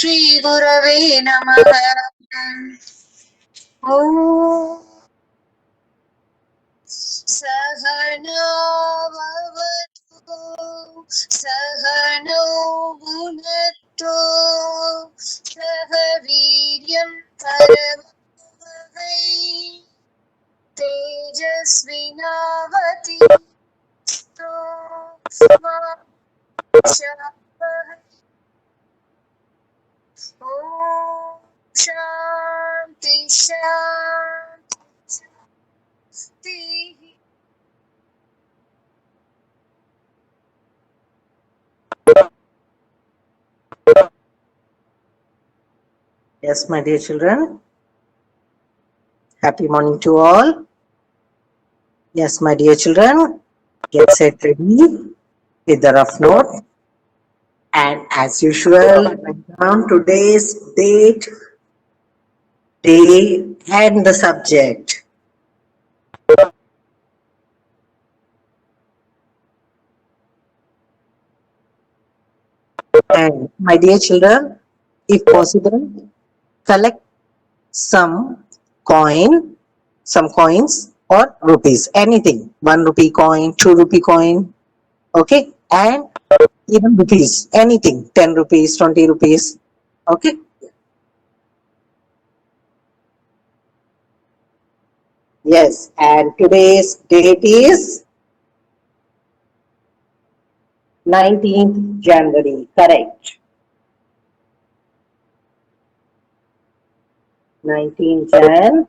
Shri Gurave Namaha. Om Sahana Vavatu Sahano Bhunattu Sahaviryam Karavavai Tejasvinavati Om Shanti Shanti. Yes, my dear children. Happy morning to all. Yes, my dear children. Get set ready with the rough note. And as usual, write down today's date, day, and the subject. And my dear children, if possible, collect some coins or rupees, anything. 1 rupee coin, 2 rupee coin, okay? And even rupees, anything, 10 rupees, 20 rupees, okay? Yes, and today's date is 19th January, correct. 19 Jan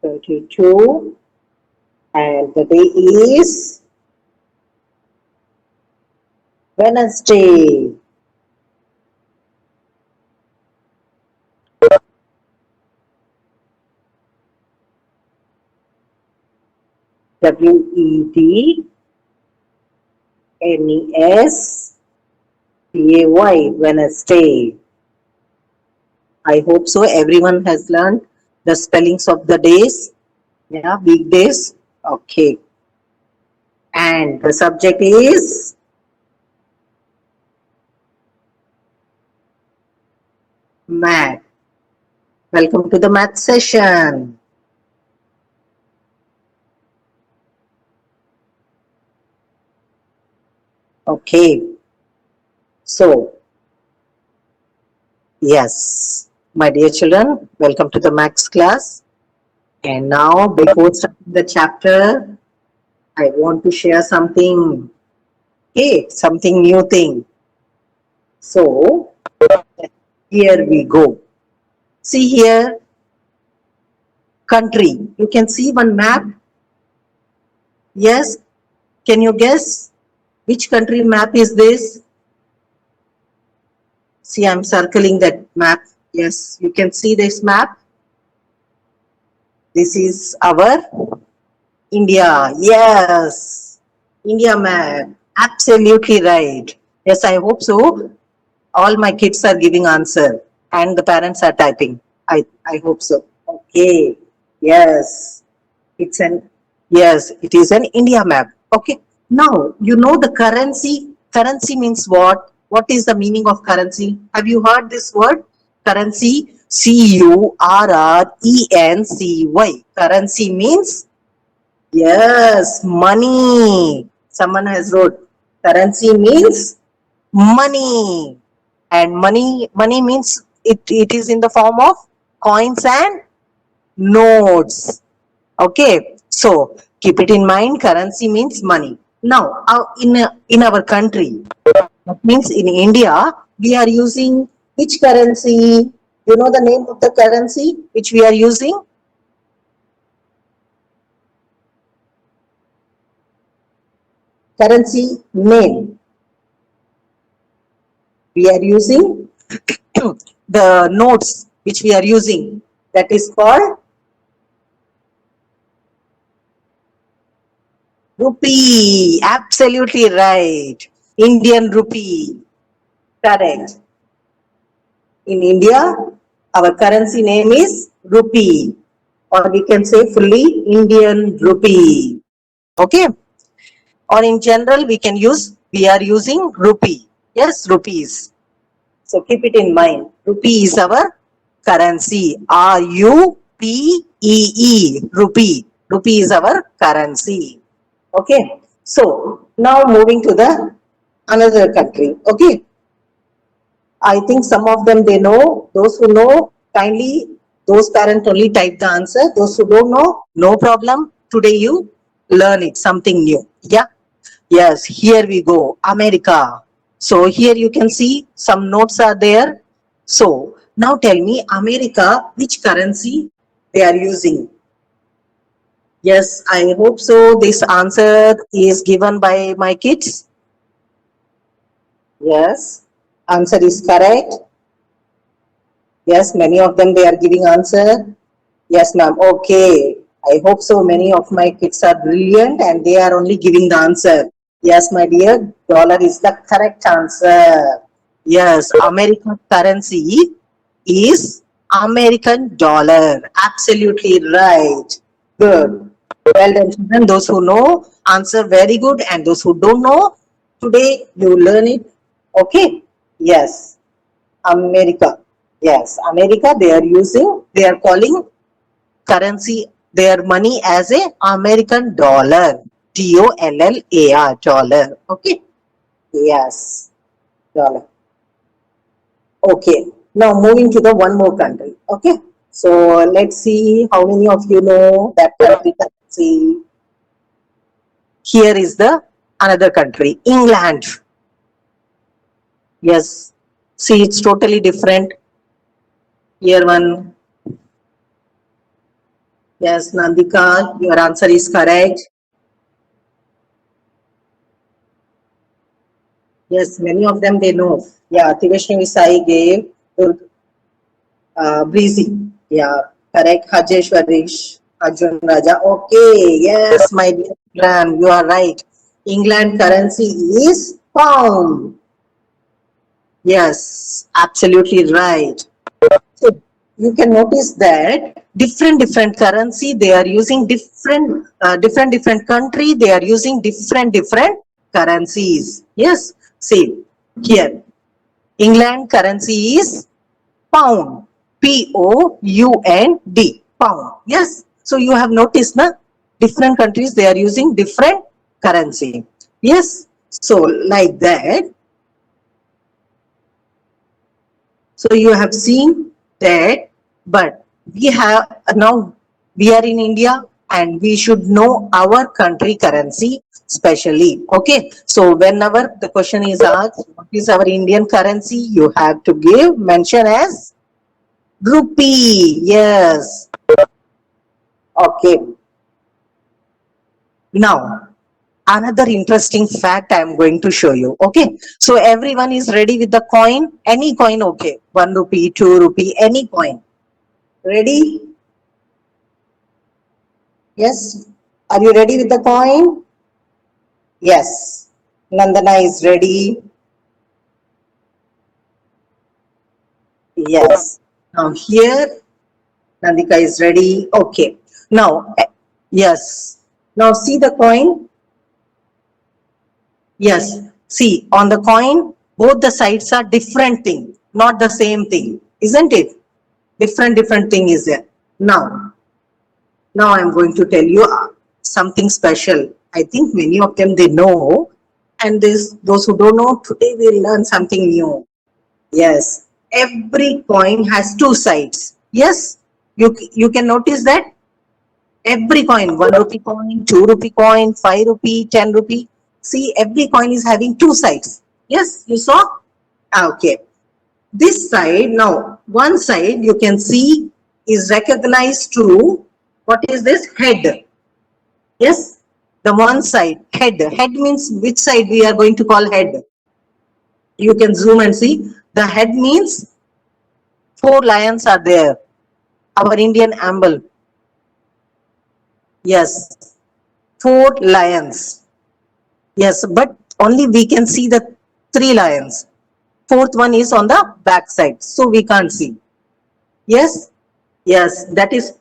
22, and the day is Wednesday. Wednesday, Wednesday. I hope so. Everyone has learned the spellings of the days. Yeah, weekdays. Okay. And the subject is math. Welcome to the math session. Okay. So, yes, my dear children, welcome to the maths class. And now, before starting the chapter, I want to share something. Okay, something new thing. So, here we go. See here, country. You can see one map. Yes, can you guess which country map is this? See, I'm circling that map. Yes, you can see this map. This is our India. Yes, India map. Absolutely right. Yes, I hope so. All my kids are giving answer and the parents are typing. I hope so. Okay. Yes. Yes, it is an India map. Okay. Now, you know the currency. Currency means what? What is the meaning of currency? Have you heard this word? Currency. Currency. Currency means, yes, money. Someone has wrote. Currency means money. And money means it is in the form of coins and notes. Okay, so keep it in mind, currency means money. Now, in our country, that means in India, we are using which currency? You know the name of the currency which we are using? Currency name. We are using the notes which we are using. That is called rupee. Absolutely right. Indian rupee. Correct. In India, our currency name is rupee, or we can say fully Indian rupee. Okay. Or in general, we are using rupee. Yes, rupees. So keep it in mind. Rupee is our currency. Rupee. Rupee. Rupee is our currency. Okay. So now moving to the another country. Okay. I think some of them they know. Those who know, kindly, those parents only type the answer. Those who don't know, no problem. Today you learn it, something new. Yeah. Yes, here we go. America. So here you can see some notes are there. So now tell me, America, which currency they are using? Yes, I hope so. This answer is given by my kids. Yes, answer is correct. Yes, many of them they are giving answer. Yes, ma'am. Okay. I hope so. Many of my kids are brilliant and they are only giving the answer. Yes, my dear, dollar is the correct answer. Yes, American currency is American dollar. Absolutely right. Good. Well done, children. Those who know, answer very good. And those who don't know, today you learn it. Okay? Yes. America. Yes, America, they are calling currency, their money as a American dollar. dollar, dollar. Okay. Yes, dollar. Okay. Now moving to the one more country. Okay. So let's see how many of you know that country currency. Here is the another country, England. Yes. See, it's totally different. Here one. Yes, Nandika, your answer is correct. Yes, many of them they know. Yeah, Tiveshni Visai gave Breezy. Yeah, correct. Hajeshwarish, Arjun Raja. Okay, yes, my dear friend, you are right. England currency is pound. Yes, absolutely right. So you can notice that different currency they are using different country they are using different currencies. Yes, see here England currency is pound. Pound. Pound. Yes. So you have noticed na different countries they are using different currency. Yes. So like that. So you have seen that, but we have now we are in India and we should know our country currency specially. Okay. So whenever the question is asked, what is our Indian currency? You have to give mention as Rupee. Yes. Okay. Now, another interesting fact I am going to show you. Okay. So everyone is ready with the coin? Any coin, okay. 1 rupee, 2 rupee, any coin. Ready? Yes. Are you ready with the coin? Yes. Nandana is ready. Yes. Now here, Nandika is ready. Okay. Now, yes. Now see the coin. Yes. See, on the coin, both the sides are different thing, not the same thing, isn't it? Different thing is there. Now I'm going to tell you something special. I think many of them they know, and those who don't know today will learn something new. Yes, every coin has two sides. Yes, you can notice that every coin, 1 rupee coin, 2 rupee coin, 5 rupee, 10 rupee. See, every coin is having two sides. Yes, you saw? Okay. This side, now, one side you can see is recognized to, what is this? Head. Yes, the one side, head. Head means which side we are going to call head. You can zoom and see. The head means 4 lions are there. Our Indian emblem. Yes, 4 lions. Yes, but only we can see the 3 lions. Fourth one is on the back side, so we can't see. Yes, yes, that is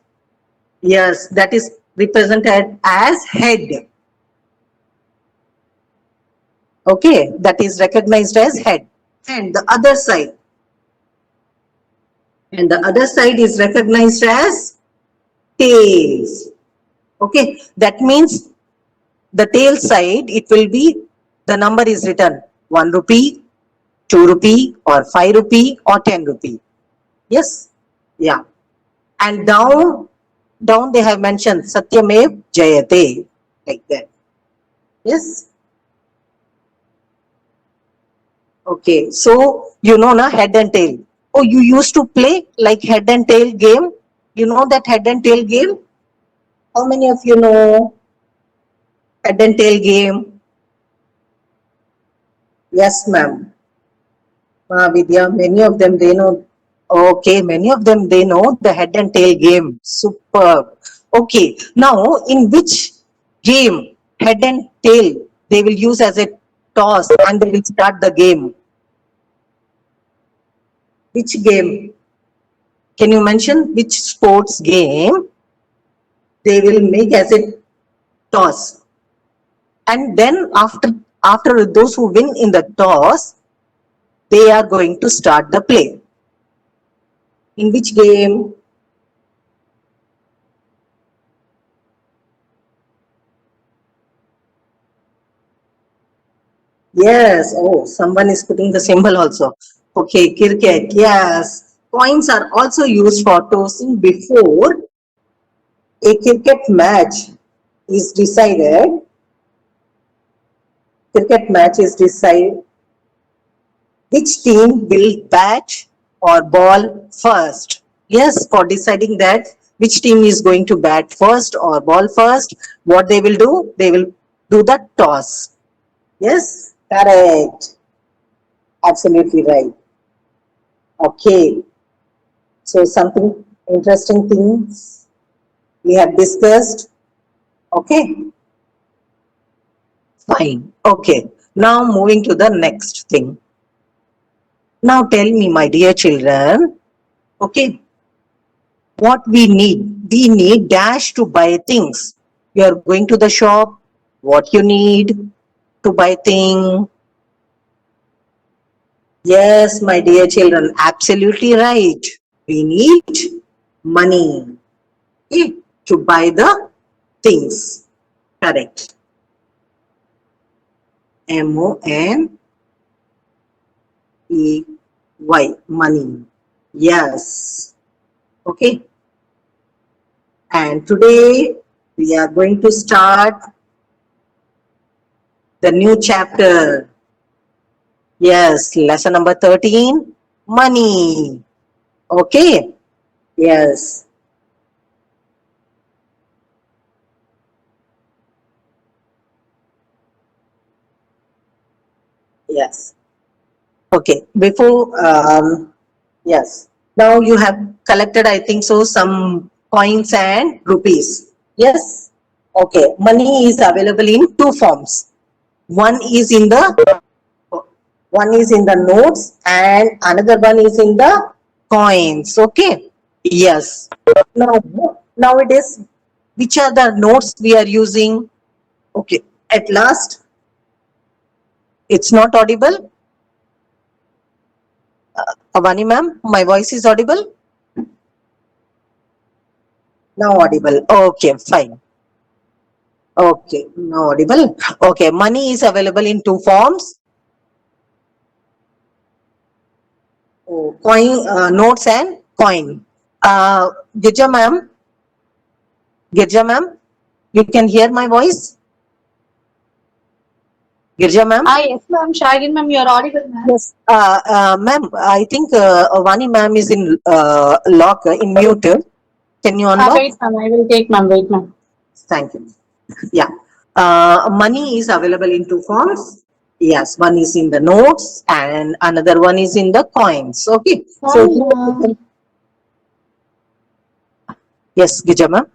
represented as head. Okay, that is recognized as head. And the other side. and the other side is recognized as tails. Okay, that means the tail side, it will be, the number is written 1 rupee, 2 rupee, or 5 rupee, or 10 rupee. Yes, yeah. And down they have mentioned Satyamev Jayate, like that. Yes. Okay, so you know na head and tail. Oh, you used to play like head and tail game. You know that head and tail game? How many of you know head and tail game? Yes, ma'am. Vidya, many of them they know. Okay, many of them they know the head and tail game. Superb. Okay, now in which game, head and tail, they will use as a toss and they will start the game? Which game? Can you mention which sports game they will make as a toss? And then after those who win in the toss, they are going to start the play. In which game? Yes. Oh, someone is putting the symbol also. Okay, cricket. Yes. Coins are also used for tossing before a cricket match is decided. Cricket match is decided. Which team will bat or ball first? Yes, for deciding that which team is going to bat first or ball first, what they will do? They will do the toss. Yes, correct. Absolutely right. Okay. So something interesting things we have discussed. Okay. Fine. Okay. Now moving to the next thing. Now tell me, my dear children. Okay. What we need? We need dash to buy things. You are going to the shop. What you need to buy thing? Yes, my dear children, absolutely right. We need money, okay, to buy the things. Correct. Money, money. Yes. Okay. And today we are going to start the new chapter. Yes, lesson number 13, money. Okay. Yes. Yes. Okay. Before, yes. Now you have collected, I think so, some coins and rupees. Yes. Okay. Money is available in two forms. One is in the notes and another one is in the coins. Okay. Yes. Now nowadays, which are the notes we are using? Okay. At last, it's not audible. Avani ma'am, my voice is audible? Now audible. Okay, fine. Okay, now audible. Okay, money is available in two forms. Oh, coin, notes and coin. Girja ma'am, you can hear my voice? Girja ma'am? Yes, ma'am. Shagin, ma'am, you are audible, ma'am. Yes. Ma'am, I think Vani ma'am is in lock, in mute. Can you unlock? Wait, ma'am. I will take, ma'am. Wait, ma'am. Thank you. Yeah. Money is available in two forms. Yes, one is in the notes and another one is in the coins. Okay. So yes, Gija ma'am.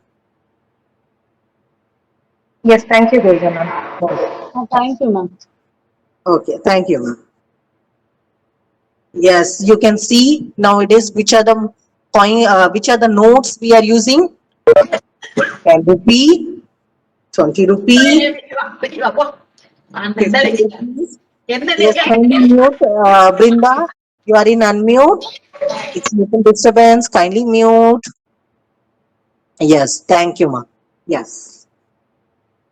Yes, thank you, Gurja, ma'am. Thank you, ma'am. Okay, thank you, ma'am. Yes, you can see nowadays which are the which are the notes we are using. 10 rupee, 20 rupee, 50 rupees. Yes, kindly mute, Brinda. You are in unmute. It's little disturbance. Kindly mute. Yes, thank you, ma. Yes.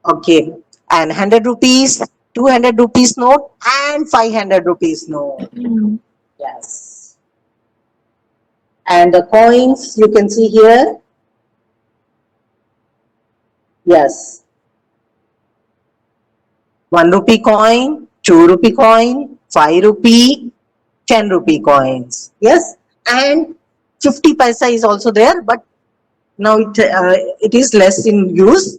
Okay. And 100 rupees, 200 rupees note, and 500 rupees note. Yes. And the coins you can see here. Yes. 1 rupee coin, 2 rupee coin, 5 rupee, 10 rupee coins. Yes. And 50 paisa is also there, but now it is less in use,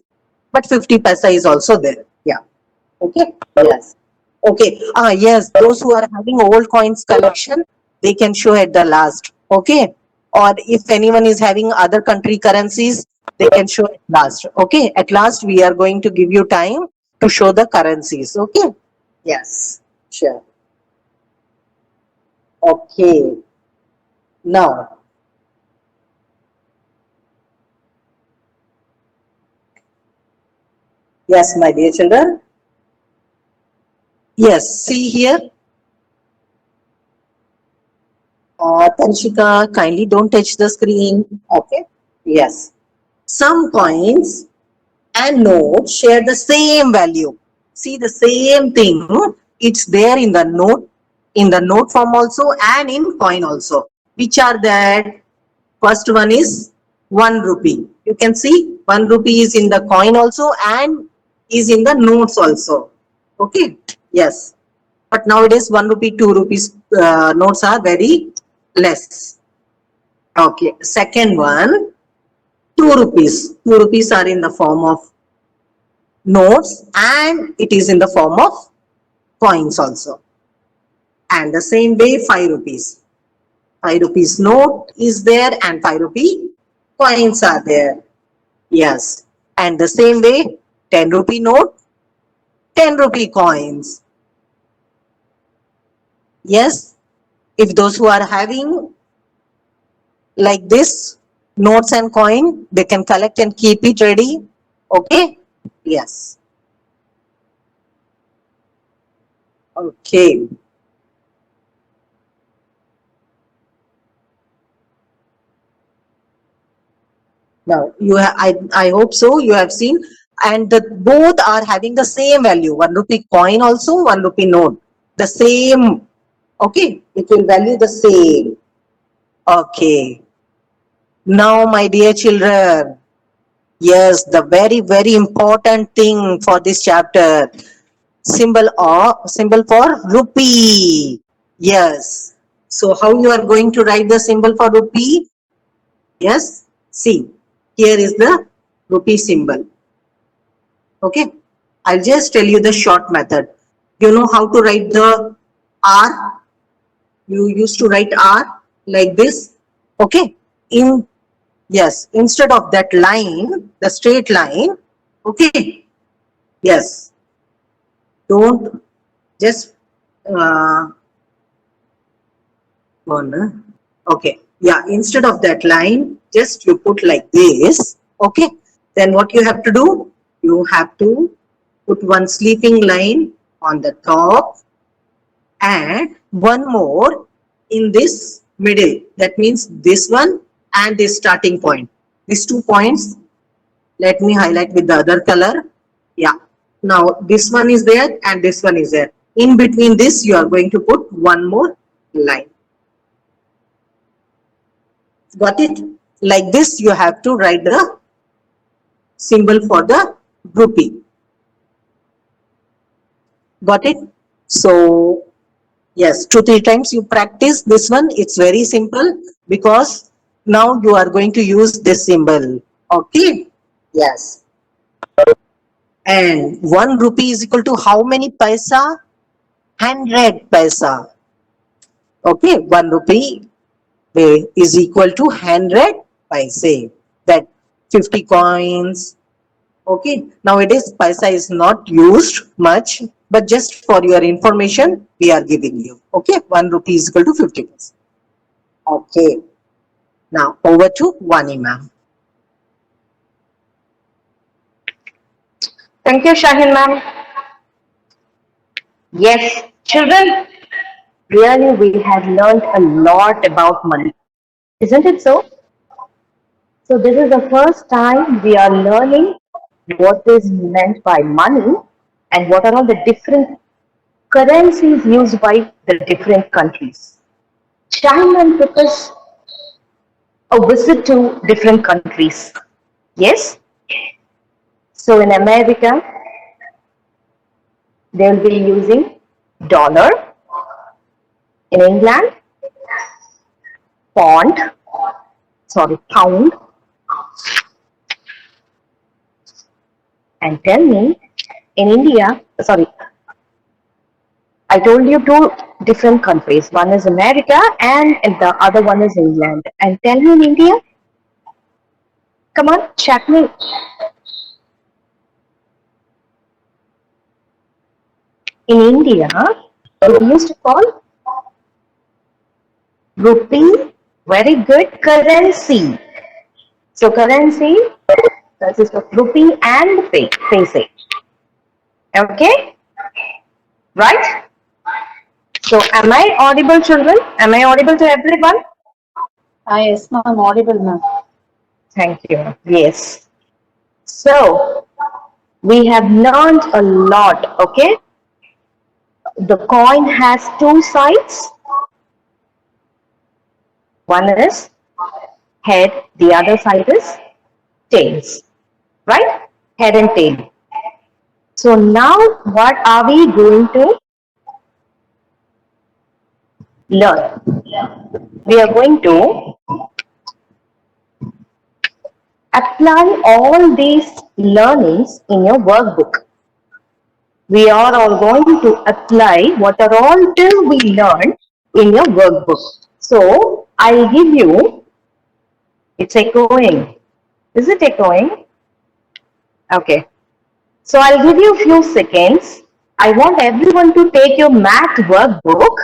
but 50 paisa is also there. Yeah. Okay. Yes. Okay. Yes. Those who are having old coins collection, they can show at the last. Okay. Or if anyone is having other country currencies, they can show at last. Okay. At last, we are going to give you time to show the currencies. Okay. Yes. Sure. Okay. Now, yes, my dear children. Yes. See here. Tanshika, kindly don't touch the screen. Okay. Yes. Some coins and notes share the same value. See the same thing. It's there in the note form also and in coin also. Which are that? First one is 1 rupee. You can see 1 rupee is in the coin also and is in the notes also. Okay. Yes. But nowadays 1 rupee, 2 rupees notes are very less. Okay. Second one, 2 rupees. 2 rupees are in the form of notes and it is in the form of coins also. And the same way 5 rupees. 5 rupees note is there and 5 rupee coins are there. Yes. And the same way 10 rupee note, 10 rupee coins. Yes. If those who are having like this notes and coin, they can collect and keep it ready. Okay. Yes. Okay. Now I hope so. You have seen, and both are having the same value. 1 rupee coin also, 1 rupee note, the same. Okay, it will value the same. Okay. Now, my dear children, yes, the very important thing for this chapter, symbol for rupee. Yes. So how you are going to write the symbol for rupee? Yes. See, here is the rupee symbol. Okay. I'll just tell you the short method. You know how to write the R? You used to write R like this. Okay. Yes, instead of that line, the straight line. Okay. Yes. Don't just one. Okay. Yeah. Instead of that line, just you put like this. Okay. Then what you have to do? You have to put one sleeping line on the top and one more in this middle. That means this one and this starting point. These 2 points, let me highlight with the other color. Yeah. Now this one is there and this one is there. In between this, you are going to put one more line. Got it? Like this, you have to write the symbol for the rupee. Got it? So yes, 2-3 times you practice this one. It's very simple because now you are going to use this symbol. Okay? Yes. And 1 rupee is equal to how many paisa? 100 paisa. Okay, 1 rupee is equal to 100 paise. That 50 coins. Okay, nowadays paisa is not used much, but just for your information, we are giving you. Okay, 1 rupee is equal to 50 paise. Okay, now over to Vani ma'am. Thank you, Shahin ma'am. Yes, children, really we have learned a lot about money. Isn't it so? So this is the first time we are learning what is meant by money and what are all the different currencies used by the different countries. China took us a visit to different countries. Yes? So in America, they will be using dollar. In England, pound. And tell me, in India, I told you two different countries. One is America and the other one is England. And tell me in India, come on, chat me. In India, we used to call rupee, very good, currency. So currency consists of rupee and paise. Okay? Right? So am I audible, children? Am I audible to everyone? Yes, ma'am, audible, ma'am. Thank you. Yes. So we have learned a lot, okay? The coin has two sides. One is head, the other side is tails, right? Head and tail. So now what are we going to learn? We are going to apply all these learnings in your workbook. We are all going to apply what are all till we learn in your workbook. So I'll give you, it's echoing. Is it echoing? Okay. So I'll give you a few seconds. I want everyone to take your math workbook.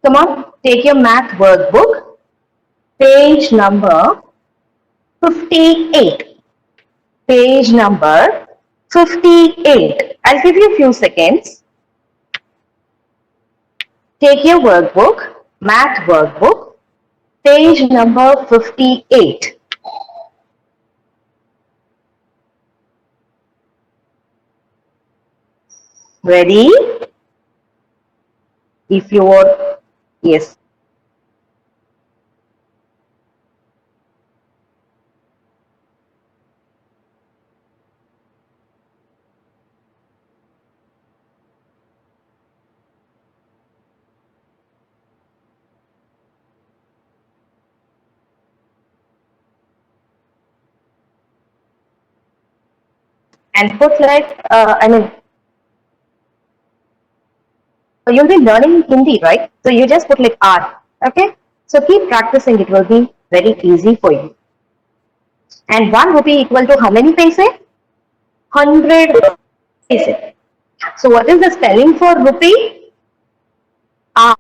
Come on, take your math workbook. Page number 58. Page number 58. I'll give you a few seconds. Take your workbook, math workbook, page number 58. Ready? If you are, yes. And put like, you'll be learning Hindi, right? So you just put like R, okay? So keep practicing, it will be very easy for you. And 1 rupee equal to how many paise? 100 paise. So what is the spelling for rupee? R-U-P-E-E.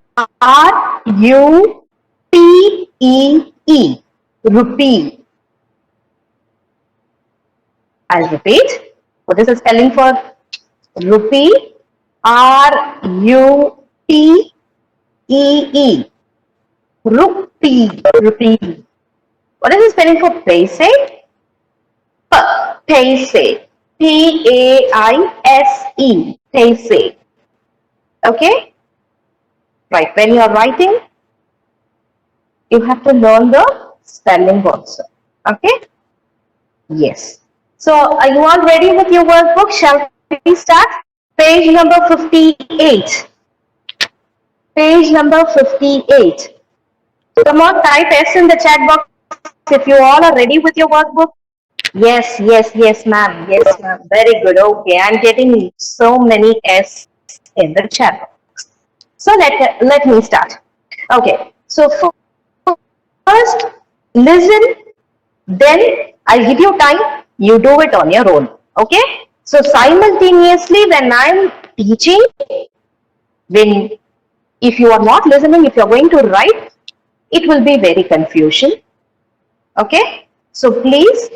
Rupee. I'll repeat. What is the spelling for rupee? R-U-P-E-E. Rupee. Rupee. What is the spelling for paise? Paise. P-A-I-S-E. Paise. Okay? Right. When you are writing, you have to learn the spelling also. Okay? Yes. So, are you all ready with your workbook? Shall we start? Page number 58. Page number 58. Come on, type S in the chat box if you all are ready with your workbook. Yes, ma'am. Yes, ma'am. Very good. Okay, I'm getting so many S in the chat box. So let me start. Okay. So first, listen. Then I'll give you time. You do it on your own. Okay. So simultaneously, when I'm teaching, if you are not listening, if you are going to write, it will be very confusion. Okay. So please.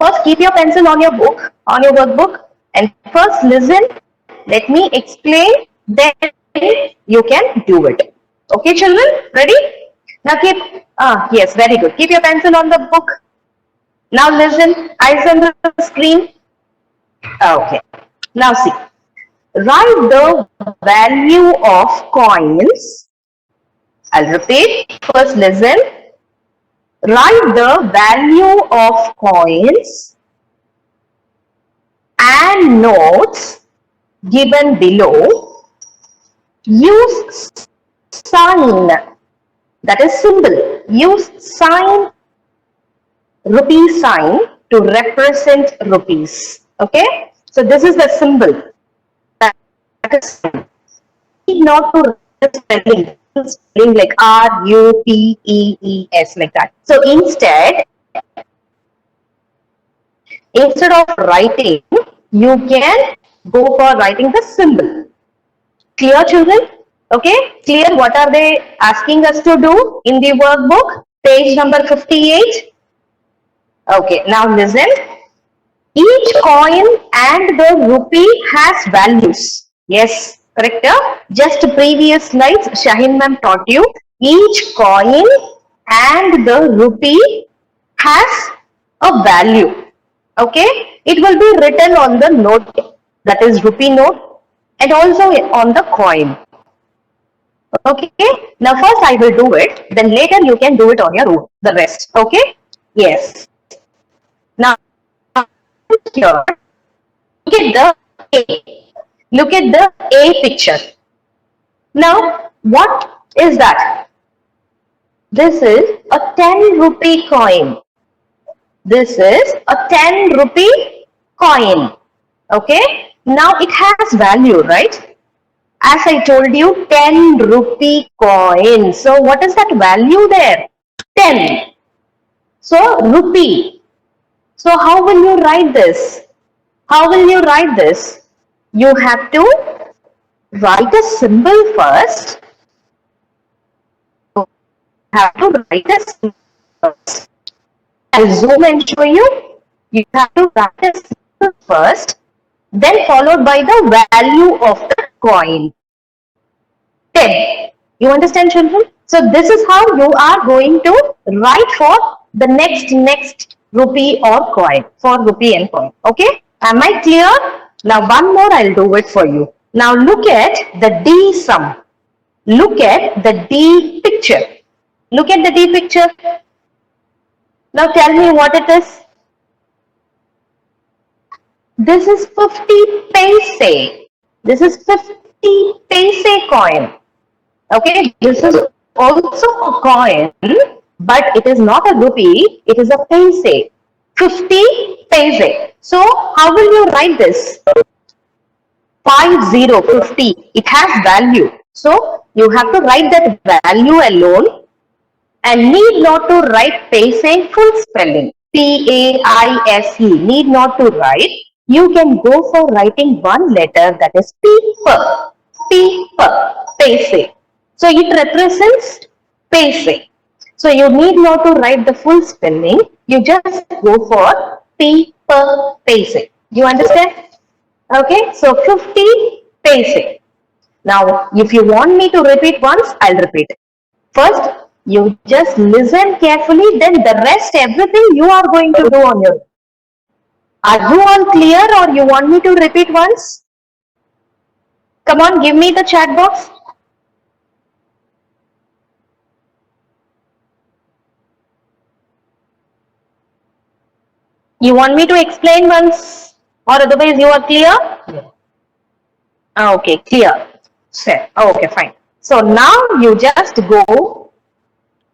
First, keep your pencil on your book, on your workbook, and first listen. Let me explain, then you can do it. Okay, children? Ready? Now keep Yes, very good. Keep your pencil on the book. Now listen, eyes on the screen. Okay. Now see. Write the value of coins. I'll repeat. First listen. Write the value of coins and notes given below. Use sign, that is symbol. Use sign, rupee sign to represent rupees. Okay? So this is the symbol. That is not to spelling like RUPEES like that. So instead of writing, you can go for writing the symbol. Clear, children? Okay, clear what are they asking us to do in the workbook? Page number 58. Okay, now listen. Each coin and the rupee has values. Yes, correct? Just previous slides, Shahin ma'am taught you. Each coin and the rupee has a value. Okay, it will be written on the note, that is rupee note, and also on the coin. Okay, now first I will do it, then later you can do it on your own, the rest. Okay, yes. Now here, look at the A picture. Now what is that? This is a 10 rupee coin. This is a 10 rupee coin. Okay, now it has value, right? As I told you, 10 rupee coin. So what is that value there? 10. So rupee. So how will you write this? How will you write this? You have to write a symbol first. You have to write a symbol first. I'll zoom and show you. You have to write a symbol first, then followed by the value of the coin. 10. You understand, children? So this is how you are going to write for the next rupee or coin, for rupee and coin. Okay? Am I clear? Now one more I'll do it for you. Now look at the D sum. Look at the D picture. Look at the D picture. Now tell me what it is. This is 50 paise. This is 50 paise coin. Okay, this is also a coin, but it is not a rupee, it is a paise. 50 paise. So how will you write this? 50. It has value. So you have to write that value alone and need not to write paise full spelling. Paise. Need not to write. You can go for writing one letter, that is paper. Paise. So it represents paise. So you need not to write the full spelling. You just go for paper paise. You understand? Okay. So 50 paise. Now, if you want me to repeat once, I'll repeat it. First, you just listen carefully. Then the rest, everything you are going to do on your own. Are you all clear, or you want me to repeat once? Come on, give me the chat box. You want me to explain once, or otherwise you are clear? Okay, clear. Okay, fine. So now you just go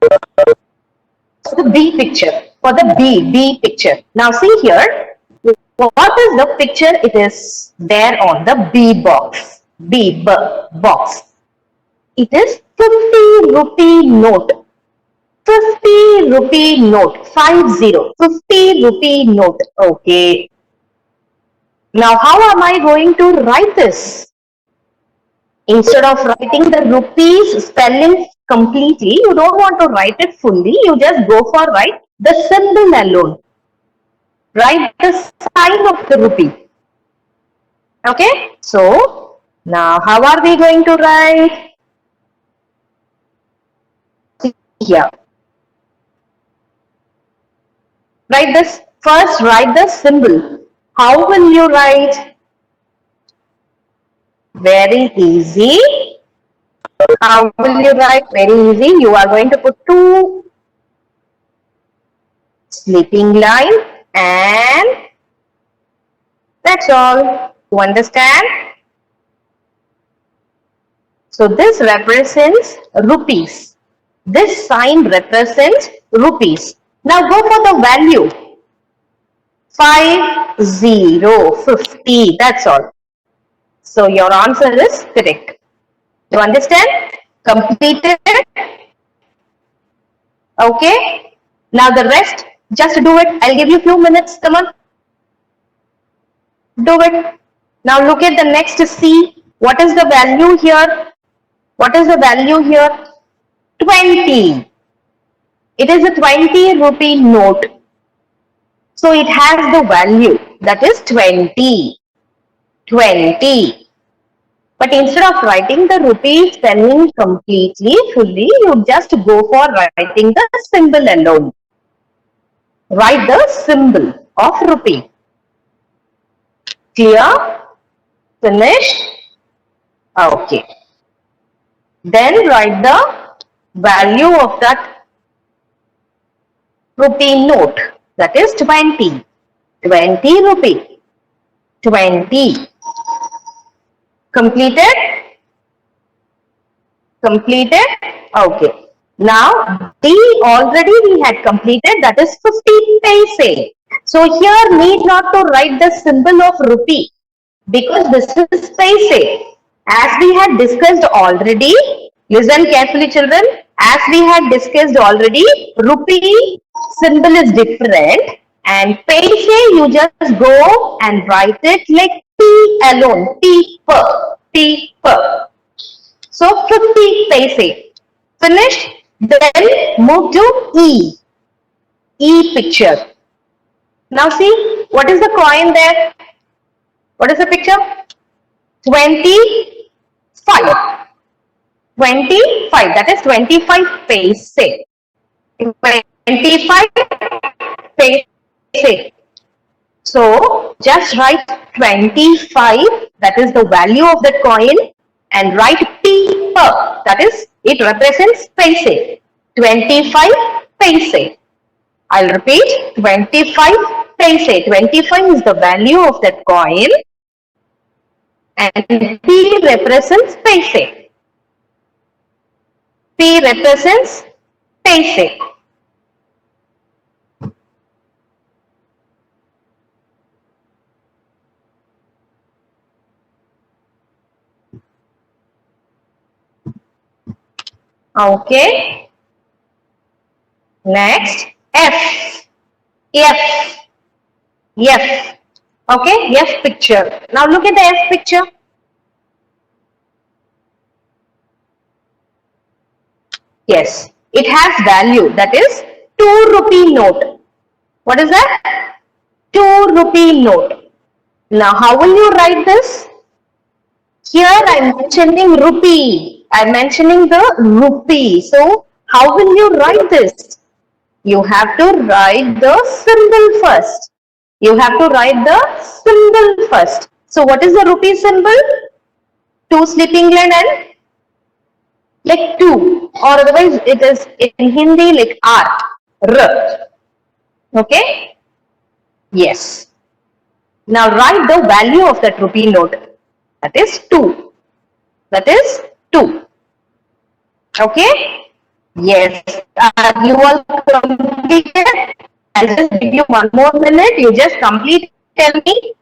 to the B picture. For the B picture. Now see here, what is the picture? It is there on the B box. B box. It is 50 rupee note. 50 rupee note. 50 rupee note. Okay. Now how am I going to write this? Instead of writing the rupees spelling completely, you don't want to write it fully. You just go for write the symbol alone. Write the sign of the rupee. Okay. So now how are we going to write? Here. Write this first. Write the symbol. How will you write? Very easy. How will you write? Very easy. You are going to put two sleeping line and that's all. You understand? So this represents rupees. This sign represents rupees. Now go for the value. 50. That's all. So your answer is correct. You understand? Completed. Okay. Now the rest, just do it. I'll give you a few minutes. Come on. Do it. Now look at the next C. What is the value here? What is the value here? 20. It is a 20 rupee note. So it has the value that is 20. 20. But instead of writing the rupee spelling completely, fully, you just go for writing the symbol alone. Write the symbol of rupee. Clear? Finish? Okay. Then write the value of that rupee note. That is 20. 20 rupee. 20. Completed? Completed? Okay. Now, D already we had completed, that is 50 paise. So here need not to write the symbol of rupee because this is paise. As we had discussed already, listen carefully children, as we had discussed already, rupee symbol is different and paise you just go and write it like P alone, P per, P per. So 50 paise. Finished? Then move to E. E picture. Now see, what is the coin there? What is the picture? 25. 25. That is 25 paise. 25 paise. So just write 25. That is the value of that coin. And write P per. That is, it represents paise. 25 paise. I'll repeat, 25 paise. 25 is the value of that coin and P represents paise. P represents paise. Okay. Next, F. F. F. Okay, F picture. Now look at the F picture. Yes, it has value. That is 2 rupee note. What is that? 2 rupee note. Now, how will you write this? Here I am mentioning rupee. I am mentioning the rupee. So, how will you write this? You have to write the symbol first. You have to write the symbol first. So, what is the rupee symbol? 2 sleeping line and like 2, or otherwise it is in Hindi like R. R. Okay? Yes. Now write the value of that rupee note. That is 2. That is 2. Okay? Yes. You all completed. I'll just give you one more minute. You just complete. Tell me.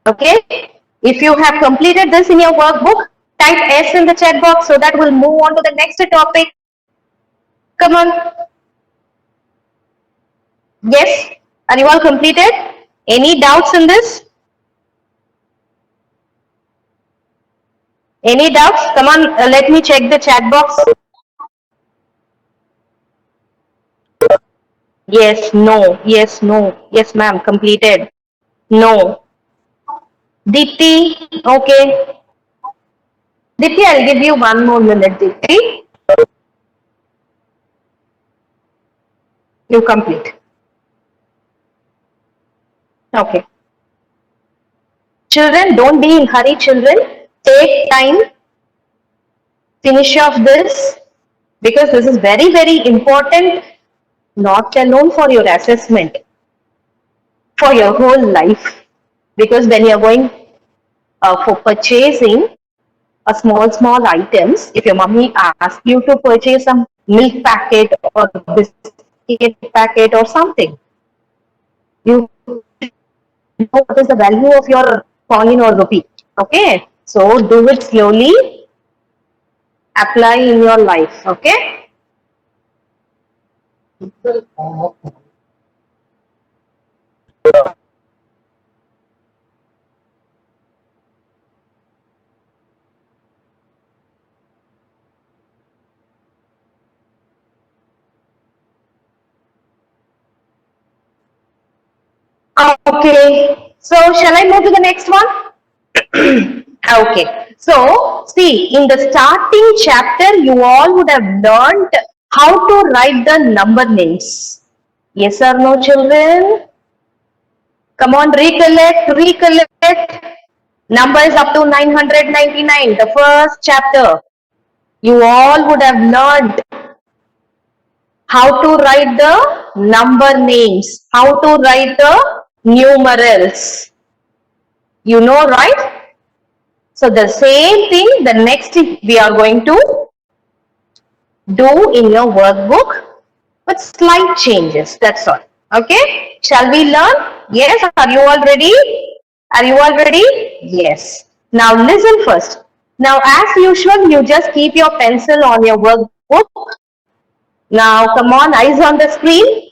Okay? If you have completed this in your workbook, type S in the chat box so that we'll move on to the next topic. Come on. Yes? Are you all completed? Any doubts in this? Any doubts? Come on, let me check the chat box. Yes, no, yes, no. Yes, ma'am, completed. No. Dipti, okay. Dipti, I'll give you 1 more minute, Dipti. You complete. Okay. Children, don't be in hurry, children. Take time, finish off this, because this is very, very important, not alone for your assessment, for your whole life. Because when you're going for purchasing a small items, if your mommy asks you to purchase some milk packet or biscuit packet or something, you know what is the value of your coin or rupee. Okay, so do it slowly, apply in your life. Okay. Okay, so shall I move to the next one? Okay, so see, in the starting chapter, you all would have learned how to write the number names. Yes or no, children? Come on, recollect. Numbers up to 999, the first chapter. You all would have learned how to write the number names, how to write the numerals. You know, right? So the same thing, the next we are going to do in your workbook with slight changes. That's all. Okay? Shall we learn? Yes? Are you all ready? Are you all ready? Yes. Now listen first. Now as usual, you just keep your pencil on your workbook. Now come on, eyes on the screen.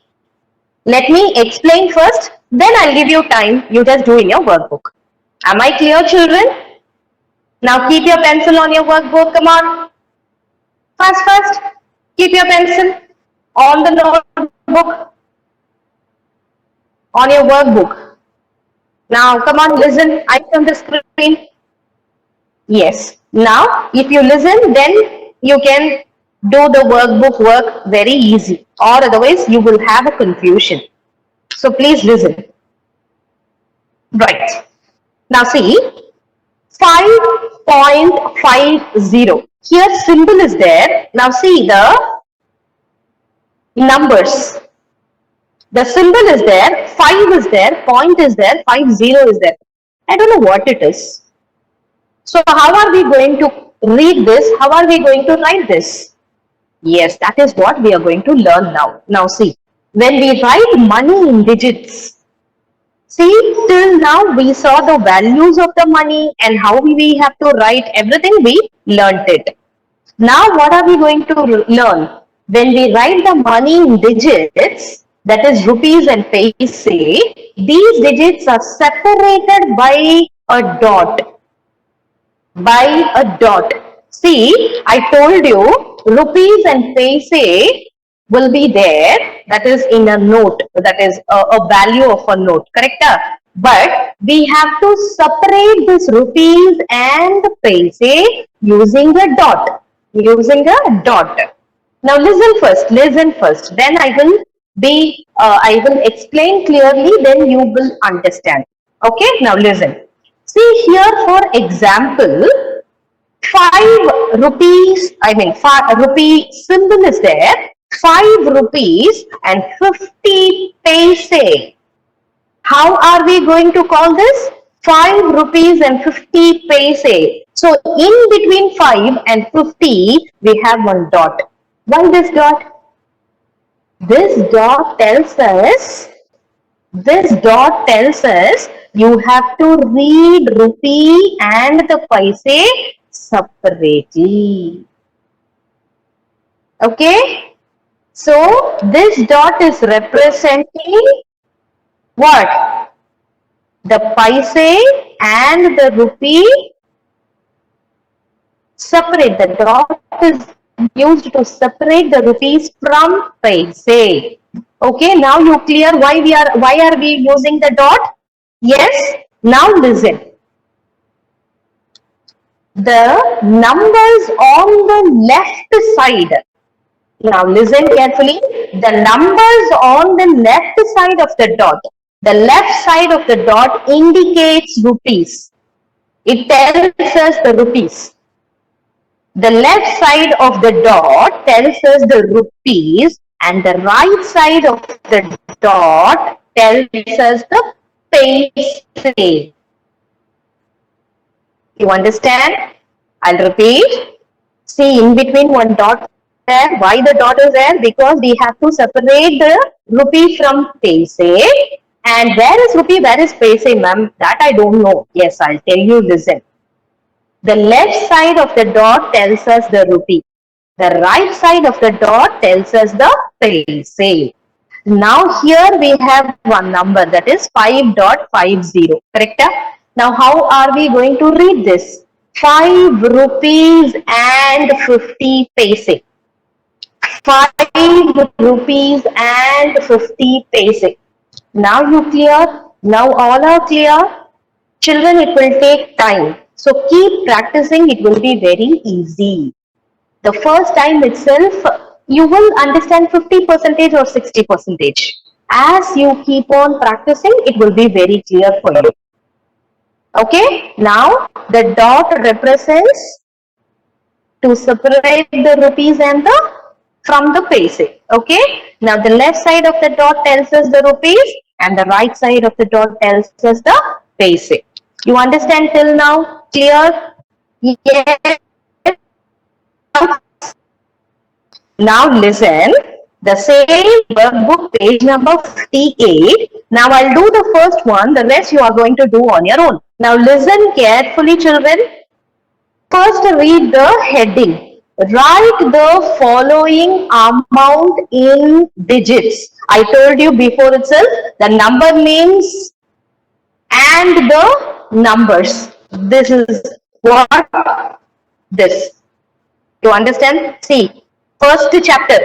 Let me explain first. Then I'll give you time. You just do in your workbook. Am I clear, children? Now keep your pencil on your workbook. Come on. Fast. Keep your pencil on the notebook, on your workbook. Now, come on, listen. Eyes on the screen. Yes. Now, if you listen, then you can do the workbook work very easy. Or otherwise, you will have a confusion. So, please listen. Right. Now, see, 5.50. Here, symbol is there. Now, see the numbers. The symbol is there, 5 is there, point is there, 50 is there. I don't know what it is. So how are we going to read this? How are we going to write this? Yes, that is what we are going to learn now. Now see, when we write money in digits, see, till now we saw the values of the money and how we have to write everything, we learnt it. Now what are we going to learn? When we write the money in digits, that is rupees and paise, these digits are separated by a dot. By a dot. See, I told you rupees and paise will be there, that is in a note, that is a value of a note, correct? But we have to separate this rupees and paise using a dot. Using a dot. Now listen first, then I will explain clearly, then you will understand. Okay, now listen. See here, for example, 5 rupees, 5 rupee symbol is there, 5 rupees and 50 paise. How are we going to call this? 5 rupees and 50 paise. So in between 5 and 50, we have one dot. Why this dot? This dot tells us you have to read rupee and the paise separately. Okay? So this dot is representing what? The paise and the rupee separate. The dot is used to separate the rupees from paise. Okay, now you clear why are we using the dot? Yes. Now listen. the numbers on the left side. Now listen carefully. The numbers on the left side of the dot. The left side of the dot indicates rupees. It tells us the rupees. The left side of the dot tells us the rupees, and the right side of the dot tells us the paise. You understand? I'll repeat. See, in between one dot there. Why the dot is there? Because we have to separate the rupee from paise. And where is rupee? Where is paise, ma'am? That I don't know. Yes, I'll tell you. Listen. The left side of the dot tells us the rupee. The right side of the dot tells us the paise. Now here we have one number, that is 5.50. Correct? Now how are we going to read this? 5 rupees and 50 paise. 5 rupees and 50 paise. Now you clear? Now all are clear? Children, it will take time. So keep practicing, it will be very easy. The first time itself, you will understand 50% or 60%. As you keep on practicing, it will be very clear for you. Okay, now the dot represents to separate the rupees and the from the paise. Okay, now the left side of the dot tells us the rupees and the right side of the dot tells us the paise. You understand till now? Clear? Yes. Now listen, the same workbook page number 58. Now I'll do the first one, the rest you are going to do on your own. Now listen carefully, children. First read the heading. Write the following amount in digits. I told you before itself, the number names and the numbers. This is what this. You understand? See, first chapter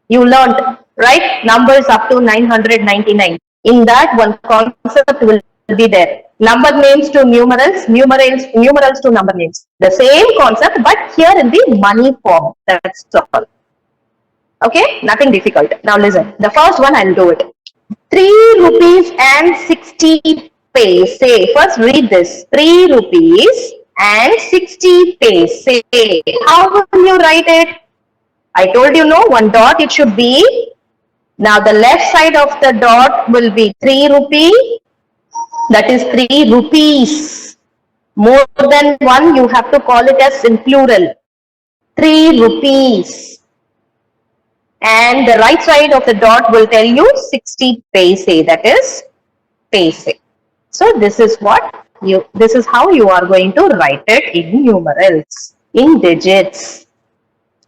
you learned, right? Numbers up to 999. In that, one concept will be there. Number names to numerals, numerals to number names. The same concept, but here in the money form. That's all. Okay, nothing difficult. Now listen. The first one, I'll do it. 3 rupees and 60 paise. First read this. 3 rupees and 60 paise. How will you write it? I told you, no, one dot it should be. Now the left side of the dot will be 3 rupee. That is 3 rupees. More than one, you have to call it as in plural. 3 rupees. And the right side of the dot will tell you 60 paise. That is paise. So this is what this is how you are going to write it in numerals, in digits.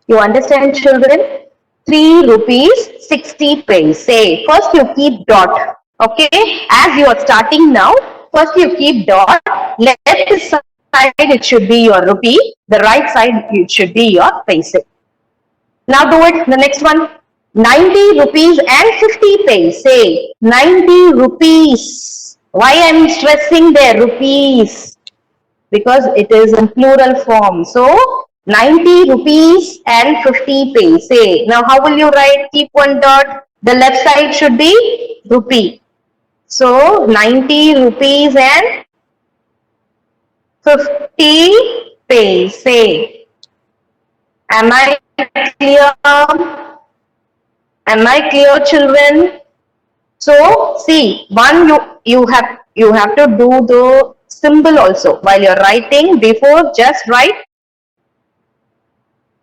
You understand, children? 3 rupees 60 paise. First you keep dot. Okay, as you are starting now, first you keep dot. Left side it should be your rupee. The right side it should be your paise. Now do it. The next one. 90 rupees and 50 paise. 90 rupees. Why I am stressing there rupees? Because it is in plural form. So 90 rupees and 50 paise. Now how will you write? Keep one dot. The left side should be rupee. So 90 rupees and 50 paise. Am I clear? Am I clear, children? So see, one you have to do the symbol also while you're writing. Before just write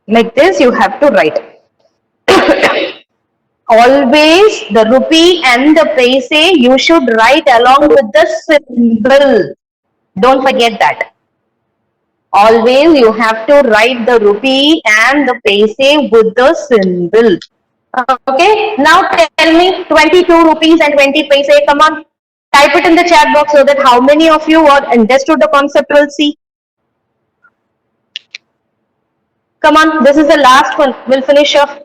like this, you have to write. Always the rupee and the paise you should write along with the symbol. Don't forget that. Always you have to write the rupee and the paise with the symbol. Okay, now tell me 22 rupees and 20 paise. Come on, type it in the chat box so that how many of you are understood the concept. We'll see. Come on, this is the last one. We'll finish off.